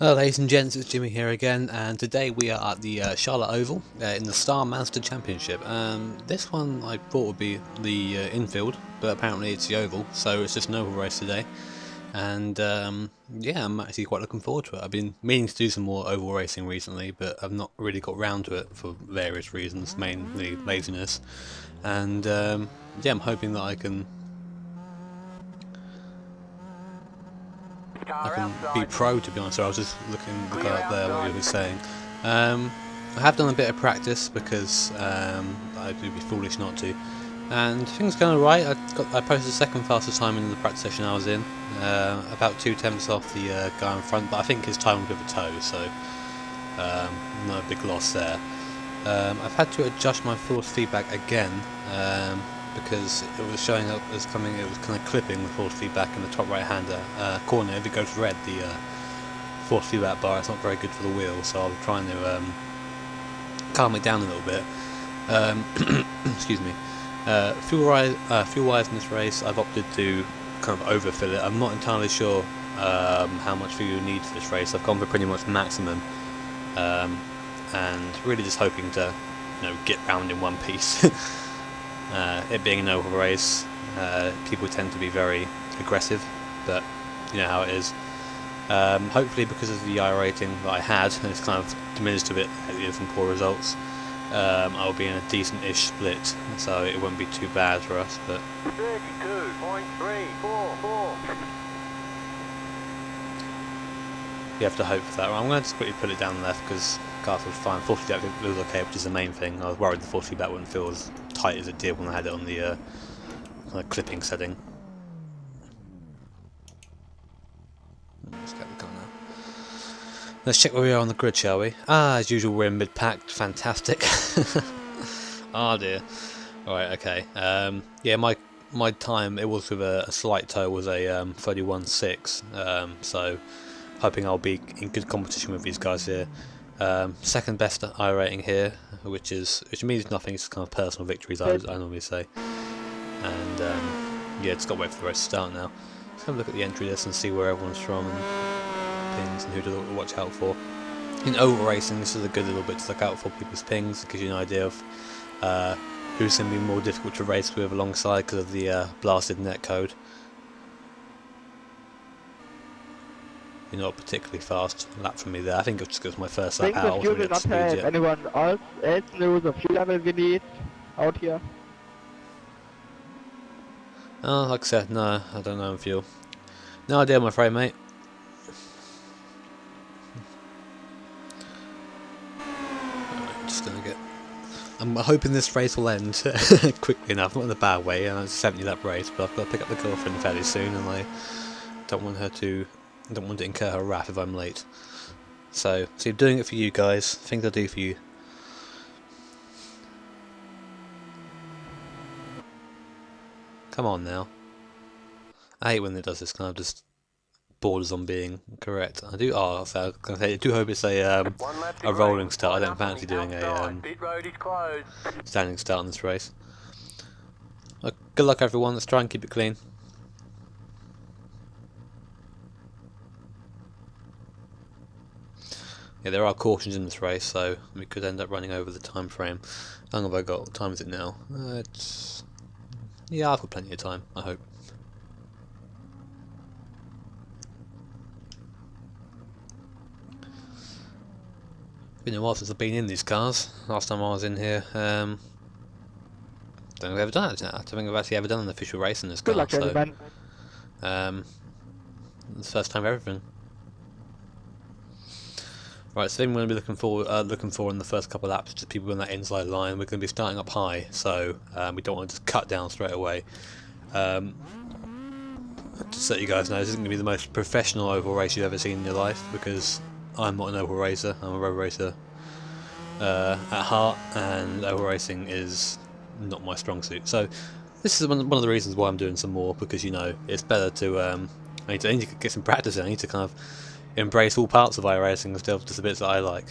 Hello ladies and gents, it's Jimmy here again, and today we are at the Charlotte Oval in the Star Master Championship. This one I thought would be the infield, but apparently it's the oval, so it's just an oval race today. And yeah, I'm actually quite looking forward to it. I've been meaning to do some more oval racing recently, but I've not really got round to it for various reasons, mainly laziness. And yeah, I'm hoping that I can be pro, to be honest. So I was just looking at the guy up there, what he was saying. I have done a bit of practice because I'd be foolish not to, and things going alright. I posted the second fastest time in the practice session I was in, about 2 tenths off the guy in front, but I think his time was with a toe, so no big loss there. I've had to adjust my force feedback again, because it was showing up as coming, it was kind of clipping the force feedback in the top right hander corner. If it goes red, the force feedback bar, it's not very good for the wheel, so I'm trying to calm it down a little bit. Excuse me. Fuel-wise in this race, I've opted to kind of overfill it. I'm not entirely sure how much fuel you need for this race. I've gone for pretty much maximum, and really just hoping to, get round in one piece. It being an oval race, people tend to be very aggressive, but you know how it is. Hopefully, because of the I rating that I had, and it's kind of diminished a bit lately from poor results, I'll be in a decent-ish split, so it won't be too bad for us. But 32.344. You have to hope for that. Well, I'm going to just quickly put it down the left because cars was fine. Force feedback was okay, which is the main thing. I was worried the force feedback wouldn't feel as tight as it did when I had it on the kind of clipping setting. Let's get the car now. Let's check where we are on the grid, shall we? As usual, we're in mid-pack. Fantastic. Oh dear. Alright, okay. Yeah, my time, it was with a slight toe, was a 31.6. So hoping I'll be in good competition with these guys here. Second best I rating here, which means nothing. It's kind of personal victories, I normally say. And yeah, just got to wait for the race to start now. Let's have a look at the entry list and see where everyone's from and pings and who to watch out for. In oval racing, this is a good little bit to look out for people's pings. It gives you an idea of who's going to be more difficult to race with alongside because of the blasted net code. You're not particularly fast lap from me there. I think it's just because my first lap out. I think you do not have anyone else know the fuel level we need out here. Oh, like I said, no, I don't know on fuel. No idea, I'm afraid, mate. I'm just gonna get. I'm hoping this race will end quickly enough, not in a bad way. And it's a 70-lap race, but I've got to pick up the girlfriend fairly soon, and I don't want to incur her wrath if I'm late. So I'm doing it for you guys. Things I do for you. Come on now. I hate when it does this kind of just borders on being correct. I do. Oh, so I was gonna say, I do hope it's a rolling start. I don't fancy doing a standing start on this race. Good luck, everyone. Let's try and keep it clean. Yeah, there are cautions in this race, so we could end up running over the time frame. How long have I got? What time is it now? Yeah, I've got plenty of time, I hope. Been a while since I've been in these cars. Last time I was in here, don't think I've ever done it. I don't think I've actually ever done an official race in this car. Good luck, everyone. It's the first time for everything. Right, so then we're going to be looking for in the first couple of laps, just people in that inside line. We're going to be starting up high, so we don't want to just cut down straight away. Just so you guys know, this isn't going to be the most professional oval race you've ever seen in your life, because I'm not an oval racer. I'm a road racer at heart, and oval racing is not my strong suit. So this is one of the reasons why I'm doing some more, because it's better to I need to get some practice in. I need to kind of embrace all parts of iRacing instead of just the bits that I like.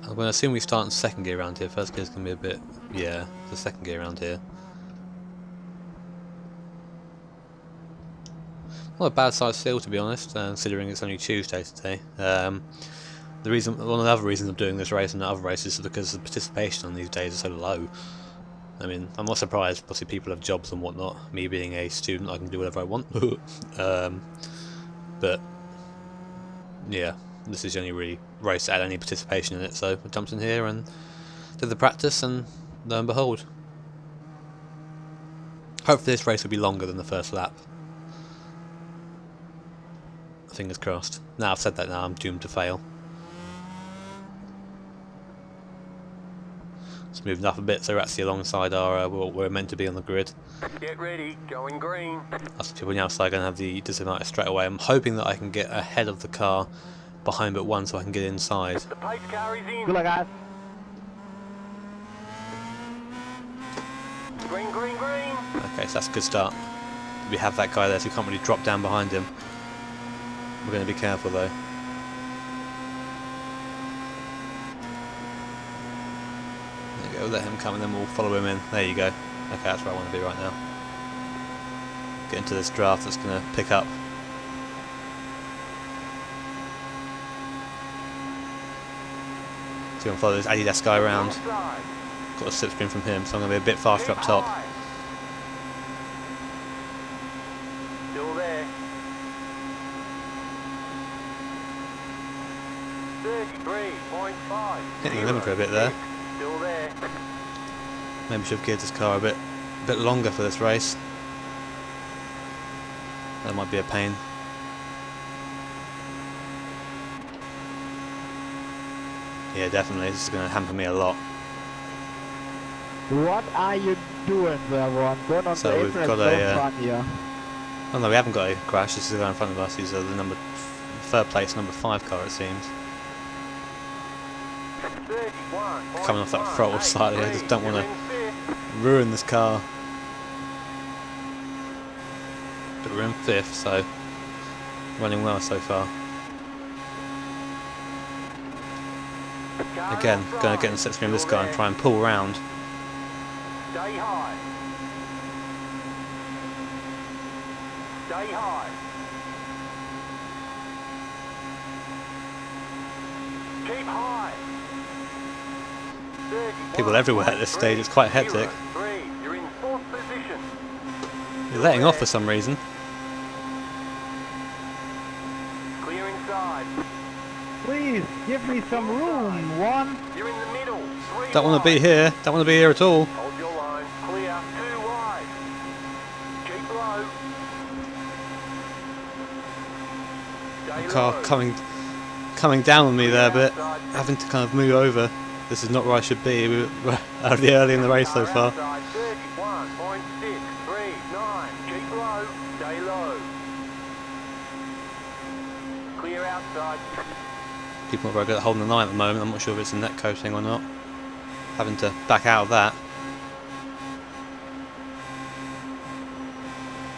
I'm going to assume we start in second gear around here. First gear is going to be a bit, yeah, the second gear around here. Not a bad size field, to be honest, considering it's only Tuesday today. The reason, one of the other reasons I'm doing this race and the other races is because the participation on these days is so low. I mean, I'm not surprised. Obviously, people have jobs and whatnot. Me being a student, I can do whatever I want. But yeah, this is the only really race that had any participation in it. So I jumped in here and did the practice, and lo and behold, hopefully this race will be longer than the first lap. Fingers crossed. Now I've said that, now I'm doomed to fail. It's moving up a bit, so we're actually alongside our where we're meant to be on the grid. Get ready, going green. That's the people on the outside going to have the disadvantage straight away. I'm hoping that I can get ahead of the car behind but one, so I can get inside. The pace car is in. Good luck, guys. Green, green, green. Okay, so that's a good start. We have that guy there, so we can't really drop down behind him. We're going to be careful though. There you go, let him come and then we'll follow him in. There you go. Okay, that's where I want to be right now. Get into this draft that's going to pick up. So I'm going to follow this Adidas guy around. Inside. Got a slipstream from him, so I'm going to be a bit faster up top. High. Still there. 33.5. Hitting the limiter a bit there. Still there. Maybe should have geared this car a bit longer for this race. That might be a pain. Yeah, definitely. This is going to hamper me a lot. What are you doing there, Ron? Going on So the we've apron got is a, so fun here. Oh no, we haven't got a crash. This is the guy in front of us. He's the third place, number 5 car, it seems. 31. Coming off that throttle slightly. I just don't want to ruin this car. But we're in 5th, so running well so far. Again, going to get in the slipstream of this guy and try and pull round. Stay high. Stay high. Keep high. People everywhere at this stage, it's quite hectic. 3. You're in 4th position. You're letting off for some reason. Clear inside. Please, give me some room, Ron. You're in the middle. 3 Don't want to be wide. here. Don't want to be here at all. Hold your line. Clear. 2 wide. Keep low. Stay Car low. coming down on me there a bit. Outside. Having to kind of move over. This is not where I should be. We're only early in the race so far. Outside, 31.639. Keep low. Stay low. Clear outside. People are very good at holding the line at the moment. I'm not sure if it's a net coating or not. Having to back out of that.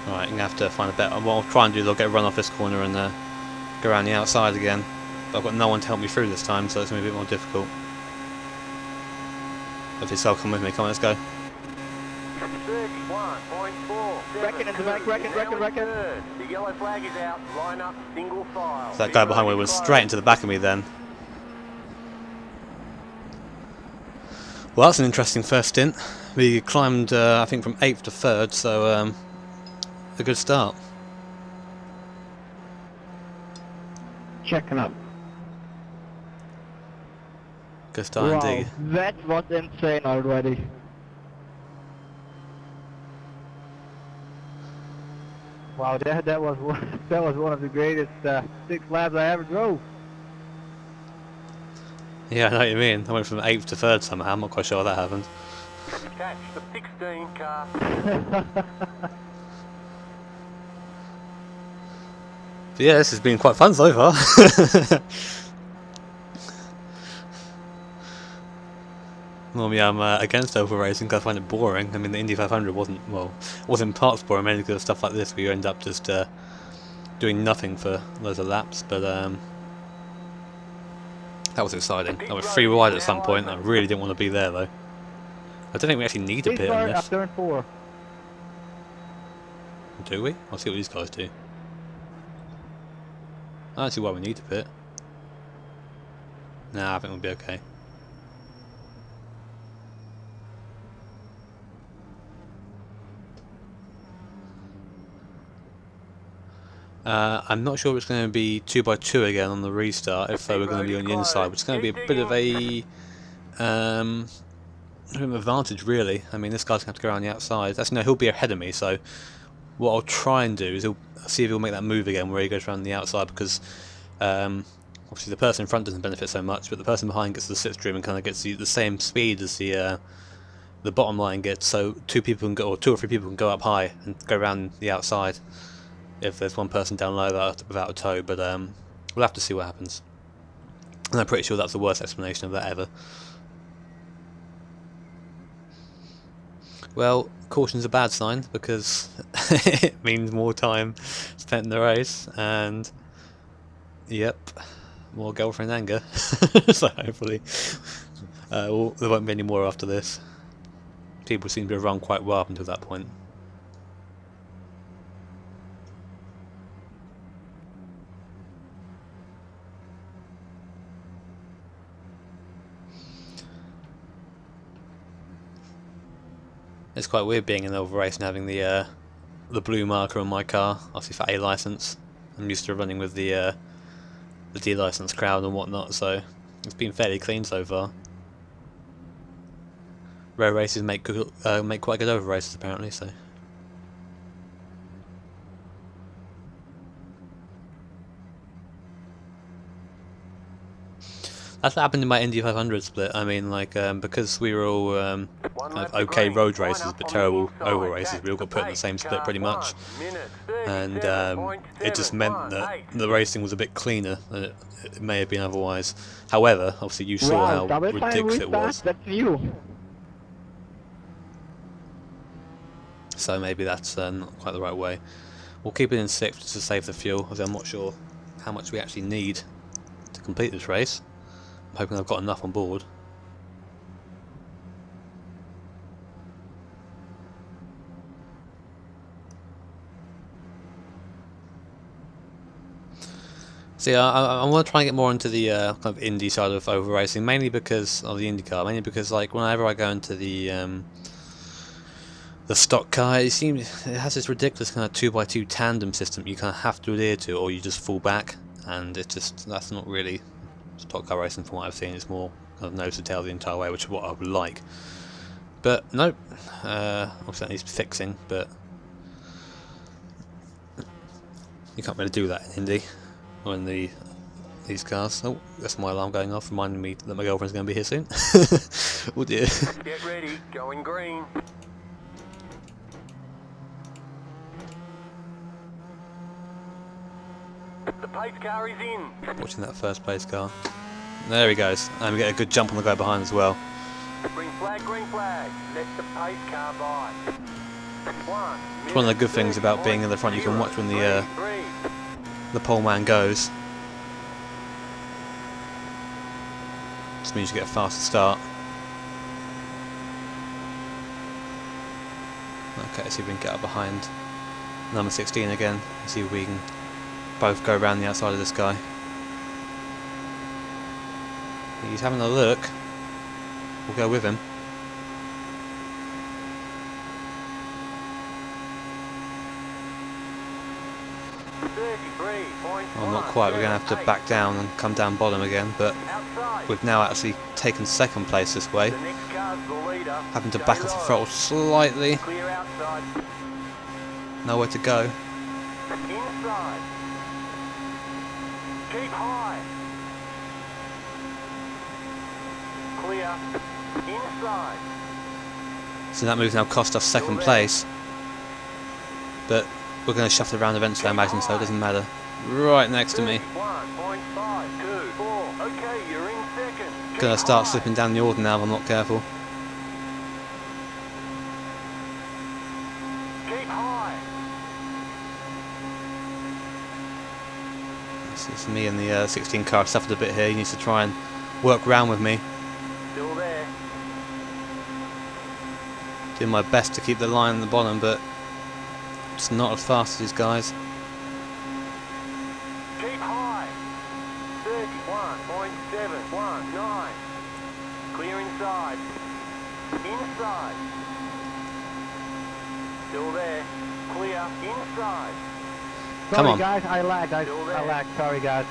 Alright, I'm going to have to find a better... What I'll try and do is I'll get a run off this corner and go around the outside again. But I've got no one to help me through this time, so it's going to be a bit more difficult. If it's all come with me, come on, let's go. 31.4. Reckon in the back, reckon. The yellow flag is out. Line up, single file. So that guy behind me was straight into the back of me then. Well, that's an interesting first stint. We climbed, I think, from 8th to 3rd, so a good start. Checking up. Good start Wow, indeed. that was insane already. Wow, that was one of the greatest 6 laps I ever drove. Yeah, I know what you mean. I went from 8th to 3rd somehow. I'm not quite sure how that happened. Catch the 16 car. But yeah, this has been quite fun so far. Normally I'm against oval racing because I find it boring. I mean, the Indy 500 wasn't in parts boring, mainly because of stuff like this where you end up just doing nothing for loads of laps. But that was exciting. I was 3 wide at some point. I really didn't want to be there though. I don't think we actually need a pit on this. Turn 4. Do we? I'll see what these guys do. I don't see why we need to pit. Nah, I think we'll be okay. I'm not sure if it's going to be 2x2 again on the restart. If so, we're going to be on the inside, which is going to be a bit of a advantage, really. I mean, this guy's going to have to go around the outside. Actually, no, he'll be ahead of me. So what I'll try and do is see if he'll make that move again, where he goes around the outside, because obviously the person in front doesn't benefit so much, but the person behind gets the slipstream and kind of gets the same speed as the bottom line gets. So two or 3 people can go up high and go around the outside if there's one person down low without a tow. But we'll have to see what happens. And I'm pretty sure that's the worst explanation of that ever. Well, caution's a bad sign, because it means more time spent in the race, and yep, more girlfriend anger. So hopefully there won't be any more after this. People seem to have run quite well up until that point. It's quite weird being in the over race and having the blue marker on my car, obviously for A license. I'm used to running with the D license crowd and whatnot, so it's been fairly clean so far. Rare races make quite good over races apparently, so. That's what happened in my Indy 500 split. I mean, like, because we were all kind of okay road races but terrible oval races, we all got put in the same split pretty much. And it just meant that the racing was a bit cleaner than it may have been otherwise. However, obviously you saw how ridiculous it was. That's you. So maybe that's not quite the right way. We'll keep it in 6th just to save the fuel, as I'm not sure how much we actually need to complete this race. I'm hoping I've got enough on board. See, I want to try and get more into the kind of Indy side of over racing, mainly because of the IndyCar, mainly because like whenever I go into the stock car, it has this ridiculous kind of 2x2 tandem system you kind of have to adhere to, or you just fall back, and that's not really stock car racing from what I've seen. It's more kind of nose to tail the entire way, which is what I would like. But nope, obviously that needs fixing, but you can't really do that in Indy or in these cars. Oh, that's my alarm going off, reminding me that my girlfriend's going to be here soon. Oh dear. Get ready, going green. The pace car is in. Watching that first place car. There he goes. And we get a good jump on the guy behind as well. Green flag, green flag. Let the pace car by. It's one of the good things about being in the front. You can watch when the pole man goes. Just means you get a faster start. Okay, let's see if we can get up behind number 16 again. See if we can both go around the outside of this guy. He's having a look. We'll go with him. Well, not quite. We're going to have to back down and come down bottom again, but we've now actually taken 2nd place this way. Having to back off the throttle slightly. Nowhere to go. Inside. Keep high. Clear. Inside. So that move now cost us 2nd place. But we're going to shuffle around eventually, I imagine, so it doesn't matter. Right next to me. 1.524. Okay, you're in 2nd. Going to start slipping down the order now if I'm not careful. Keep high. This is me and the 16 car suffered a bit here. He needs to try and work round with me. Still there. Doing my best to keep the line at the bottom, but it's not as fast as these guys. Keep high. 1.719. Clear inside. Inside. Still there. Clear inside. Come Sorry on. guys, I lagged. I lagged. Sorry guys.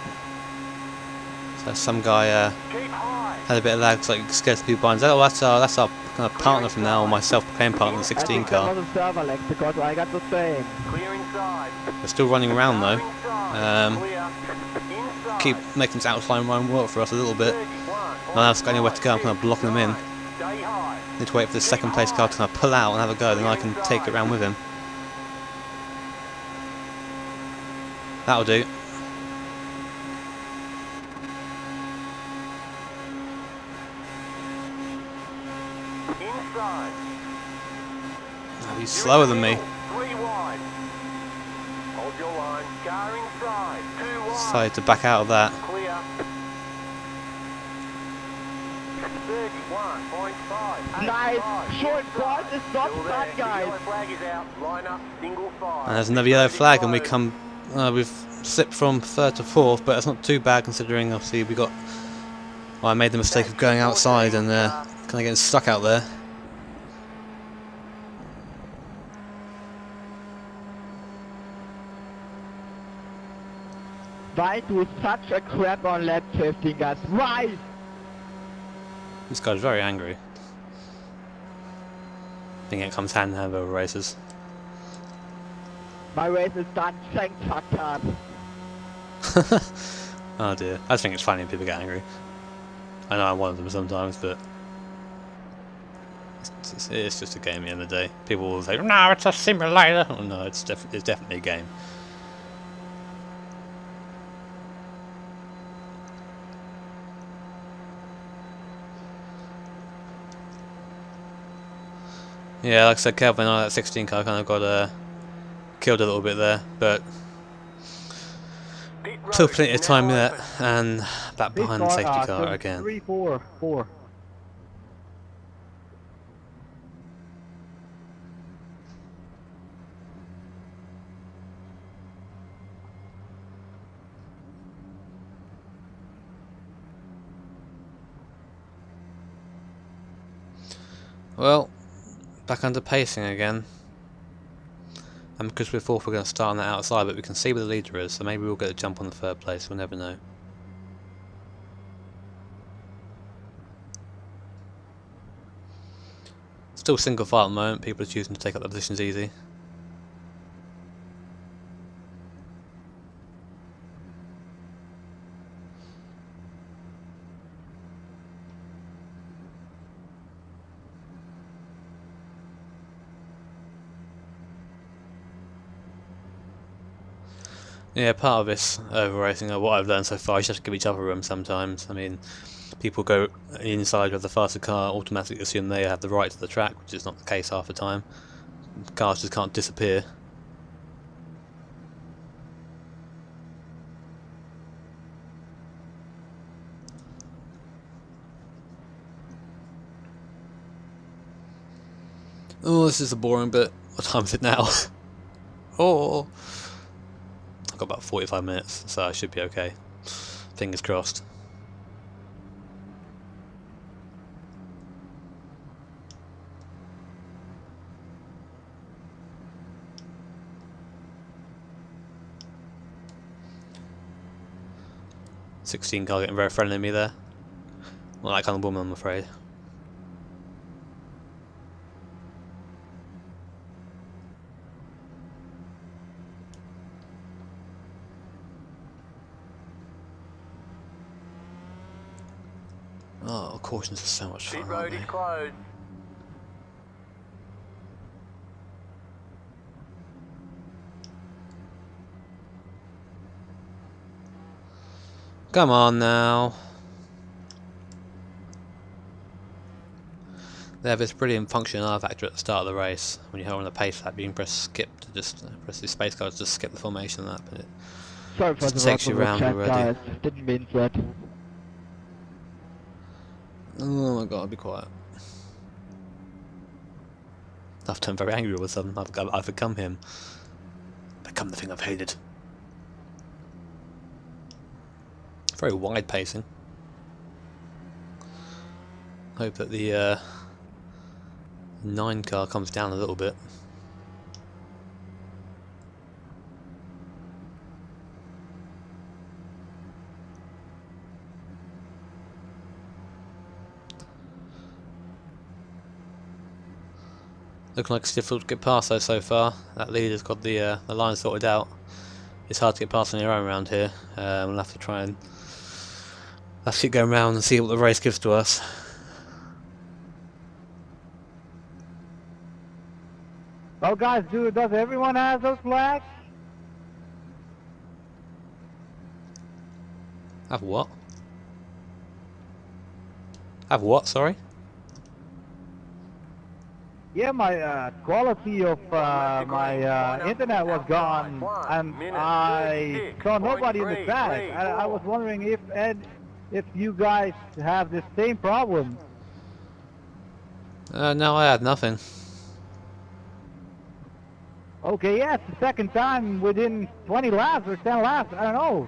So some guy Keep high. had a bit of lag, so like scared people behind. Oh, that's our kind of partner from now, or my self-proclaimed partner in the I 16 think that car. was a server lag because I got the same. Clear inside. We're still running around though. Inside. Clear. Inside. Keep making this outside run work for us a little bit. No one else got anywhere to go. I'm kind of blocking them in. Stay high. Need to wait for the second place car to kind of pull out and have a go, then I can take it round with him. That'll do. Inside. Oh, he's slower than me. 3 wide. Hold your line. Car inside. 2 wide. Decided to back out of that. Clear. 31.5. Nice. Short cross is not Still bad, there. guys. Yellow flag is out. Line up. Single file. And there's another yellow flag, and we come. We've slipped from third to fourth, but it's not too bad considering obviously we got. Well, I made the mistake of going outside and kind of getting stuck out there. Why do such a crap on lap 15, guys? Why? This guy's very angry. I think it comes hand in hand over races. My race is done. Thank fuck God. Oh dear. I just think it's funny when people get angry. I know I'm one of them sometimes, but it's just a game at the end of the day. People will say, no, it's a simulator. Oh, no, it's definitely a game. Yeah, like I said, Kelvin and I, that 16 car kind of got killed a little bit there, but still plenty of time yet, and back behind the safety car again. 3, 4, 4. Well, back under pacing again. And because we're fourth, we're going to start on that outside, but we can see where the leader is, so maybe we'll get a jump on the third place, we'll never know. Still single file at the moment, people are choosing to take up the positions easy. Yeah, part of this over-racing, or what I've learned so far, you just have to give each other room sometimes. I mean, people go inside with the faster car, automatically assume they have the right to the track, which is not the case half the time. Cars just can't disappear. Oh, this is a boring bit. What time is it now? Oh, I've got about 45 minutes, so I should be okay. Fingers crossed. $16 car getting very friendly to me there. Not that kind of woman, I'm afraid. Oh, cautions are so much fun, Pit aren't road they? is closed. Come on now. They have this brilliant function R factor at the start of the race. When you hold on the pace lap, you can press skip to just press the space bar to just skip the formation lap, and it Sorry for just the takes you round round already. guys. Didn't mean that. Oh my god, I'll be quiet. I've turned very angry all of a sudden. I've become him. Become the thing I've hated. Very wide pacing. Hope that the 9 car comes down a little bit. Looking like it's difficult to get past though so far. That leader's got the line sorted out. It's hard to get past on your own around here. We'll have to try and keep going around and see what the race gives to us. Oh, guys, does everyone have those flags? Have what? Have what? Sorry. Yeah, my quality of my internet was gone, and I saw nobody in the track. I was wondering if you guys have the same problem. No, I had nothing. Okay, yeah, it's the second time within 20 laps or 10 laps. I don't know.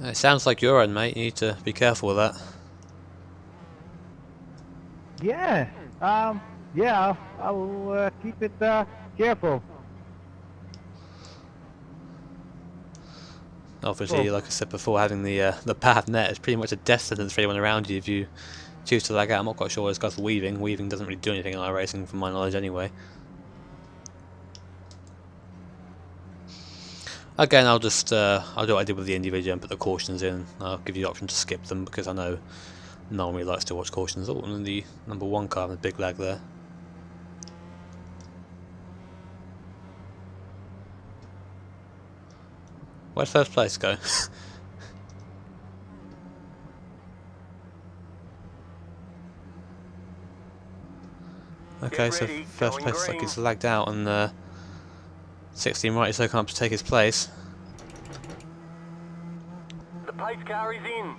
It sounds like your end, mate. You need to be careful with that. Yeah, yeah, I will keep it careful. Obviously, like I said before, having the path net is pretty much a death sentence for anyone around you if you choose to lag out. I'm not quite sure what this guy's weaving. Weaving doesn't really do anything in iRacing, from my knowledge, anyway. Again, I'll do what I did with the Indy video and put the cautions in. I'll give you the option to skip them because I know no one really likes to watch cautions. Oh, and the number 1 car with a big lag there. Where'd first place go? Okay, so first place looks like he's lagged out, and 16 right, so can't take his place. The pace car is in.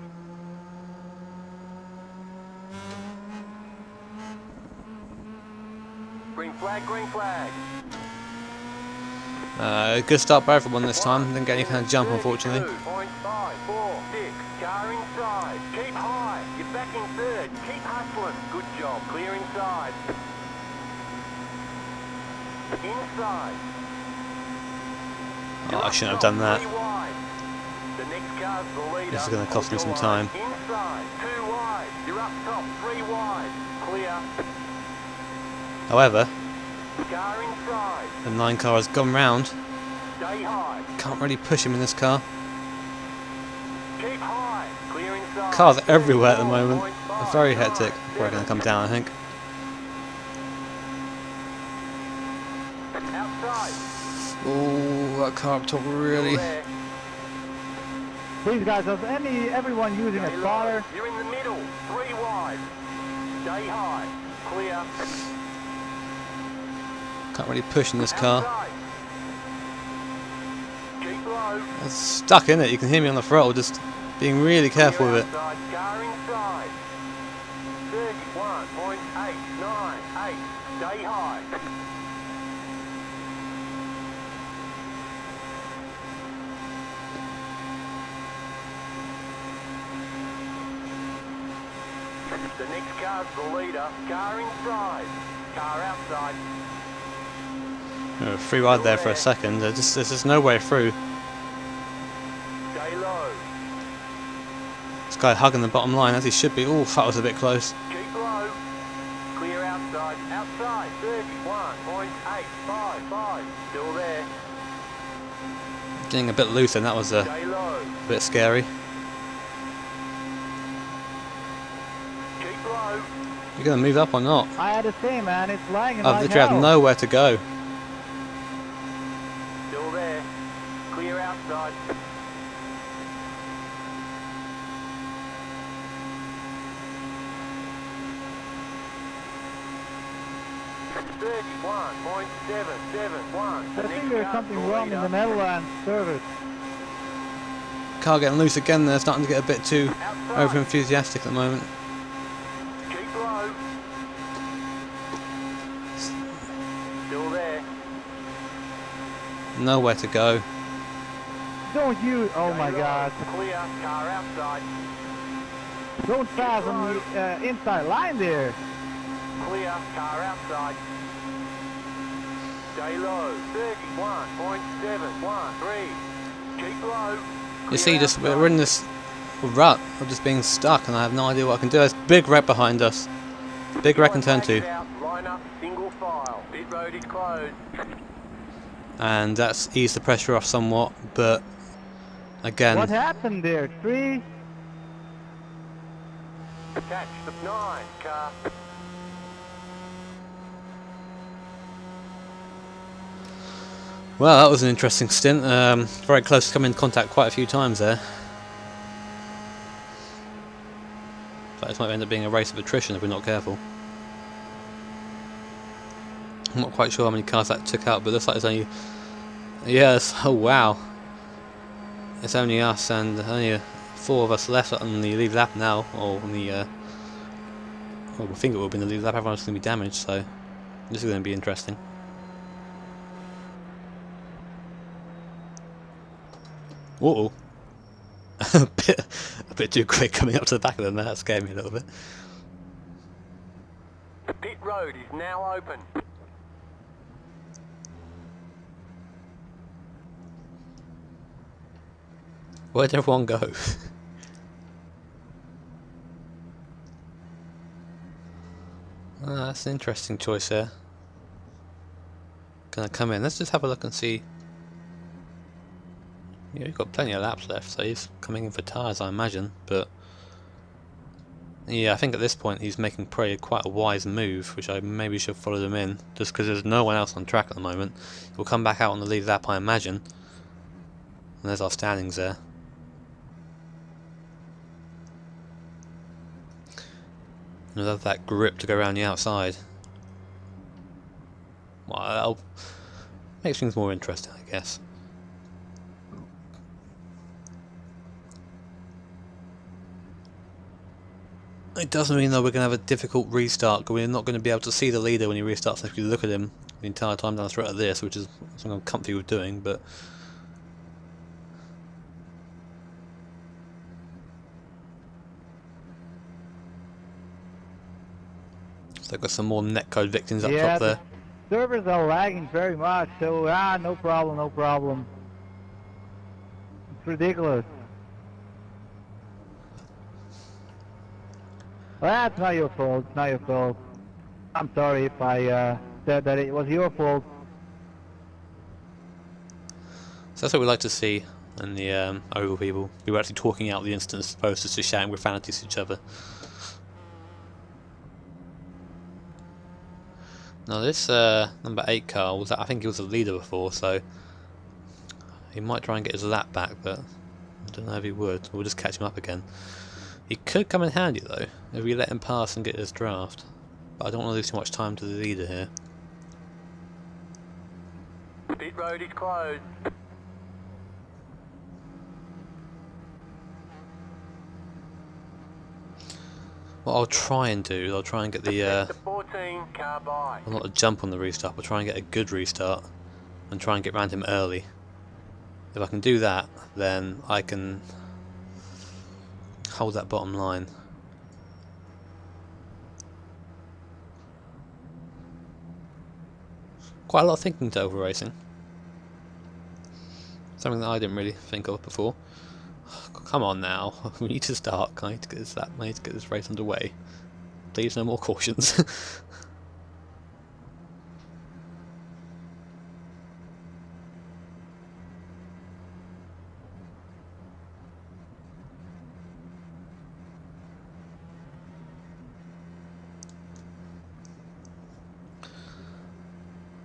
Green flag, green flag. Good start by everyone this time. Didn't get any kind of jump, unfortunately. 32.546. Car inside. Keep high. You're back in third. Keep hustling. Good job. Clear inside. Inside. Oh, I shouldn't have done that. The next car's the leader. This is going to cost me some time. Inside. 2 wide. You're up top. 3 wide. Clear. However, Car inside. the 9 car has gone round. Stay high. Can't really push him in this car. Keep high. Clear inside. Cars are everywhere at the moment. Very hectic. Probably going to come down, I think. Outside. Oh, that car up top really. Please, guys, is everyone using a spotter? You're in the middle. 3 wide. Stay high. Clear. Can't really push in this car. Outside. Keep low. It's stuck in it. You can hear me on the throttle, just being really careful with it. Outside. Car inside. 31.898. Stay high. The next car's the leader. Car inside. Car outside. Free ride there for a second. There's just no way through. Stay low. This guy hugging the bottom line as he should be. Oh, that was a bit close. Keep low. Clear outside. Outside. 31.855. Still there. Getting a bit loose, and that was a Stay low. bit scary. Keep low. You're going to move up or not? I had the same, man. It's lagging I've like literally hell. had nowhere to go. Still there. Clear outside. I think there's something wrong in the Netherlands service. Car getting loose again there, starting to get a bit too over enthusiastic at the moment. Keep low. Still there. Nowhere to go. Don't you? Oh my Stay low. God. Clear. Car outside. going fast on the inside line there. Clear, car outside. Stay low, 31.713. Keep low. You see, just we're in this rut of just being stuck, and I have no idea what I can do. There's a big wreck behind us. Big wreck in turn 2. Line up, single file. Pit road is closed. And that's eased the pressure off somewhat, but again, What happened there? 3? Catch the 9 car. well, that was an interesting stint. Very close to coming in contact quite a few times there. But this might end up being a race of attrition if we're not careful. I'm not quite sure how many cars that took out, but it looks like it's only... Yes, oh wow. It's only us and only 4 of us left on the lead lap now, or on the... well, we think it will be in the lead lap, everyone's going to be damaged, so this is going to be interesting. Uh-oh. a bit too quick coming up to the back of them, that scared me a little bit. The pit road is now open. Where'd everyone go? That's an interesting choice there. Gonna come in. Let's just have a look and see. Yeah, we've got plenty of laps left, so he's coming in for tyres, I imagine. But yeah, I think at this point he's making probably quite a wise move, which I maybe should follow him in, just because there's no one else on track at the moment. He'll come back out on the lead lap, I imagine. And there's our standings there. And we'll have that grip to go around the outside. Well, that'll make things more interesting, I guess. It does mean though we're going to have a difficult restart, because we're not going to be able to see the leader when he restarts if you look at him the entire time down the throat of this, which is something I'm comfy with doing, but so I've got some more netcode victims up top there. The servers are lagging very much, so no problem, no problem. It's ridiculous. Well, that's not your fault, it's not your fault. I'm sorry if I said that it was your fault. So that's what we like to see in the oval people. We were actually talking out the incident as opposed to just shouting profanities to each other. Now this number 8 car was, I think he was a leader before, so he might try and get his lap back, but I don't know if he would. We'll just catch him up again. He could come in handy though, if we let him pass and get his draft. But I don't want to lose too much time to the leader here. Pit road is closed. What I'll try and do, I'll try and get the 14 car by. well, not a jump on the restart, but try and get a good restart and try and get round him early. If I can do that, then I can hold that bottom line. Quite a lot of thinking to iRacing. Something that I didn't really think of before. Come on now, we need to start. I need to get this race underway. Please, no more cautions.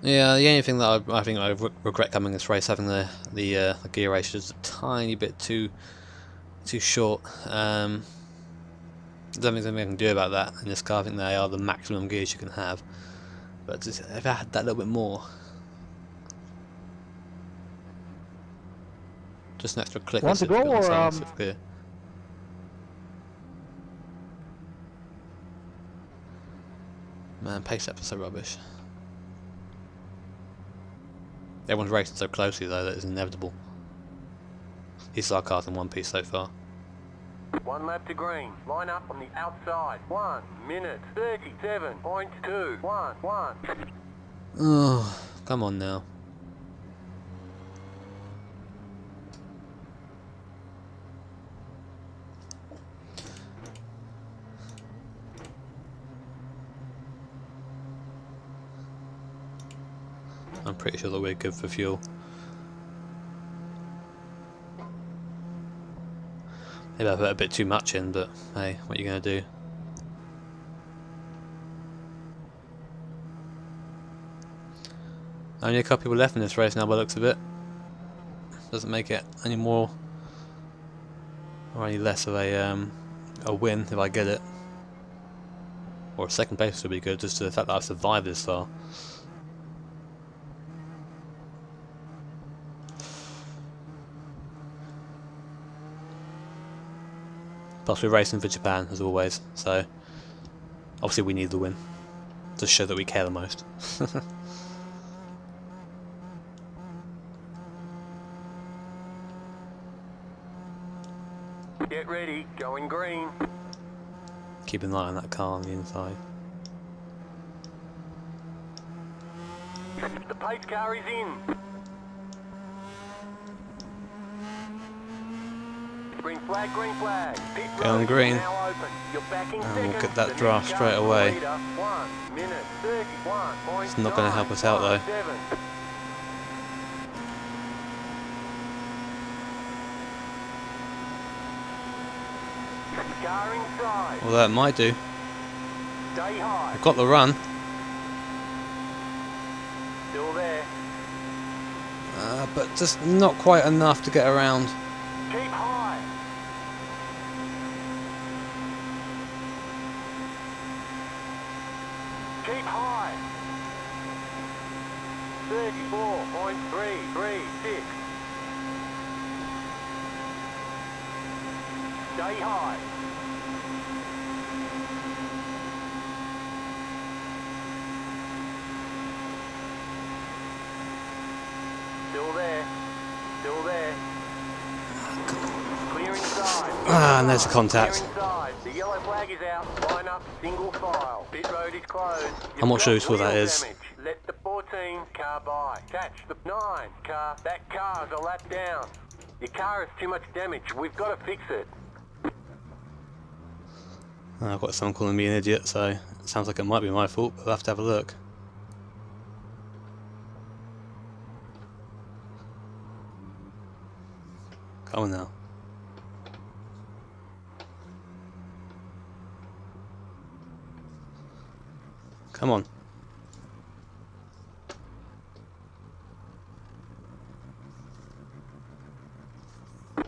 Yeah, the only thing that I think I regret coming this race, having the gear ratio is a tiny bit too short. There's nothing I can do about that in this car. I think they are the maximum gears you can have. But just, if I had that little bit more, just an extra click. Want to go or gear. Man, pace ups are so rubbish. Everyone's racing so closely though that it's inevitable. These are our cars in one piece so far. 1 lap to green. Line up on the outside. 1 minute 37.211. Oh, come on now. I'm pretty sure that we're good for fuel. Maybe I put a bit too much in, but hey, what are you going to do? Only a couple people left in this race now by the looks of it. Doesn't make it any more or any less of a win if I get it. Or a second place would be good, just the fact that I've survived this far. Plus we're racing for Japan as always, so obviously we need the win to show that we care the most. Get ready, going green. Keep an eye on that car on the inside. The pace car is in. Green flag, green flag. Pit Going road green. now open. You're backing And second. we'll get that The draft next straight car away. leader, 1 minute 31.917. It's not going to help us out though. Car inside. Well, that might do. Stay high. I've got the run, Still there. but just not quite enough to get around. Keep high. Keep high. 34.336. Stay high. Still there. Still there. Clear inside. Ah, and there's the contact. Clear inside. The yellow flag is out. Line up, single file. Pit road is closed. I'm not sure You've whose fault got that wheel is. damage. Let the 14 car by. Catch the 9 car. That car's a lap down. Your car has too much damage. We've got to fix it. I've got someone calling me an idiot, so it sounds like it might be my fault, but we'll have to have a look. Come on now. Come on.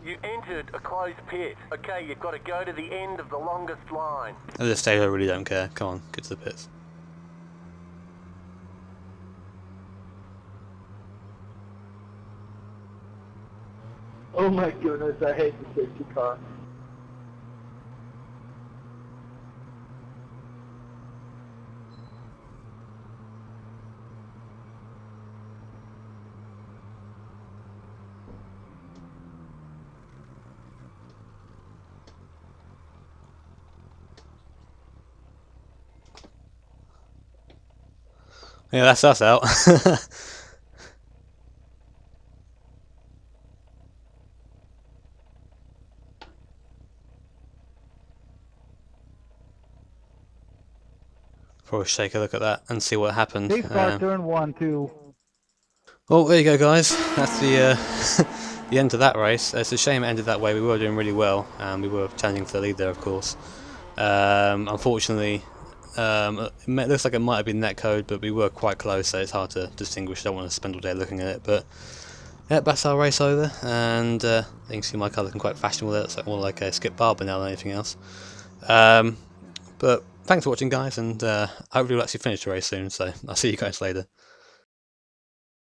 You entered a closed pit. Okay, you've got to go to the end of the longest line. At this stage I really don't care. Come on, get to the pits. Oh my goodness, I hate the safety car. Yeah, that's us out. Probably take a look at that and see what happened. Safe car, turn 1, 2. Well, there you go, guys. That's the the end of that race. It's a shame it ended that way. We were doing really well, and we were challenging for the lead there, of course. Unfortunately, it looks like it might have been netcode, but we were quite close, so it's hard to distinguish. I don't want to spend all day looking at it, but yeah, that's our race over. And you can see my car looking quite fashionable. It's like more like a Skip Barber now than anything else. But thanks for watching, guys, and hopefully we'll actually finish the race soon. So I'll see you guys later.